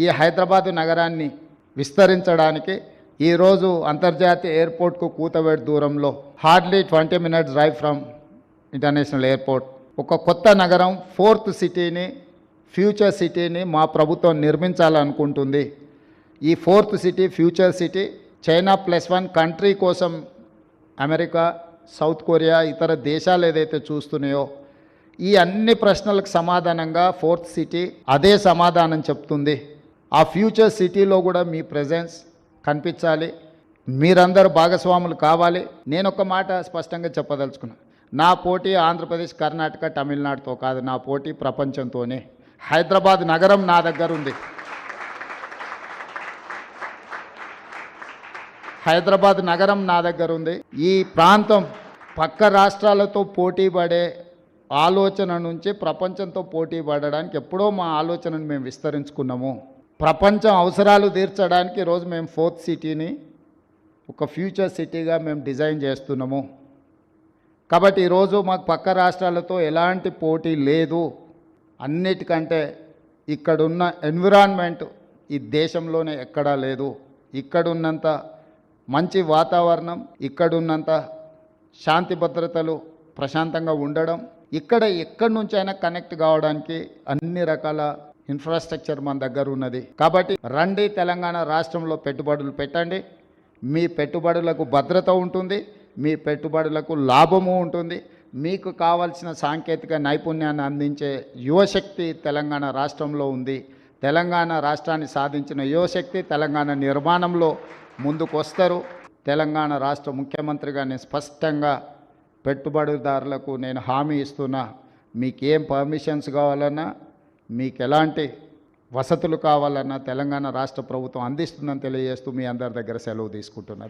ఈ హైదరాబాదు నగరాన్ని విస్తరించడానికి ఈరోజు అంతర్జాతీయ ఎయిర్పోర్ట్కు కూతవేడు దూరంలో hardly 20 minutes drive from international airport ఒక కొత్త నగరం ఫోర్త్ సిటీని ఫ్యూచర్ సిటీని మా ప్రభుత్వం నిర్మించాలనుకుంటుంది. ఈ fourth city future city China +1 country కోసం అమెరికా, సౌత్ కొరియా, ఇతర దేశాలు ఏదైతే చూస్తున్నాయో ఈ అన్ని ప్రశ్నలకు సమాధానంగా ఫోర్త్ సిటీ అదే సమాధానం చెప్తుంది. ఆ ఫ్యూచర్ సిటీలో కూడా మీ ప్రెజెన్స్ కనిపించాలి, మీరందరూ భాగస్వాములు కావాలి. నేను ఒక మాట స్పష్టంగా చెప్పదలుచుకున్నాను. నా పోటీ ఆంధ్రప్రదేశ్, కర్ణాటక, తమిళనాడుతో కాదు, నా పోటీ ప్రపంచంతోనే. హైదరాబాద్ నగరం నా దగ్గర ఉంది. హైదరాబాద్ నగరం నా దగ్గర ఉంది. ఈ ప్రాంతం పక్క రాష్ట్రాలతో పోటీ పడే ఆలోచన నుంచి ప్రపంచంతో పోటీ పడడానికి ఎప్పుడో మా ఆలోచనను మేము విస్తరించుకున్నాము. ప్రపంచం అవసరాలు తీర్చడానికి ఈరోజు మేము ఫోర్త్ సిటీని ఒక ఫ్యూచర్ సిటీగా మేము డిజైన్ చేస్తున్నాము. కాబట్టి ఈరోజు మాకు పక్క రాష్ట్రాలతో ఎలాంటి పోటీ లేదు. అన్నిటికంటే ఇక్కడున్న ఎన్విరాన్మెంట్ ఈ దేశంలోనే ఎక్కడా లేదు. ఇక్కడున్నంత మంచి వాతావరణం, ఇక్కడున్నంత శాంతి భద్రతలు, ప్రశాంతంగా ఉండడం, ఇక్కడ ఎక్కడి నుంచైనా కనెక్ట్ కావడానికి అన్ని రకాల ఇన్ఫ్రాస్ట్రక్చర్ మన దగ్గర ఉన్నది. కాబట్టి రండి, తెలంగాణ రాష్ట్రంలో పెట్టుబడులు పెట్టండి. మీ పెట్టుబడులకు భద్రత ఉంటుంది, మీ పెట్టుబడులకు లాభము ఉంటుంది. మీకు కావాల్సిన సాంకేతిక నైపుణ్యాన్ని అందించే యువశక్తి తెలంగాణ రాష్ట్రంలో ఉంది. తెలంగాణ రాష్ట్రాన్ని సాధించిన యువశక్తి తెలంగాణ నిర్మాణంలో ముందుకు వస్తారు. తెలంగాణ రాష్ట్ర ముఖ్యమంత్రిగా నేను స్పష్టంగా పెట్టుబడిదారులకు నేను హామీ ఇస్తున్నా. మీకేం పర్మిషన్స్ కావాలన్నా, మీకు ఎలాంటి వసతులు కావాలన్నా తెలంగాణ రాష్ట్ర ప్రభుత్వం అందిస్తుందని తెలియజేస్తూ మీ అందరి దగ్గర సెలవు తీసుకుంటున్నాను.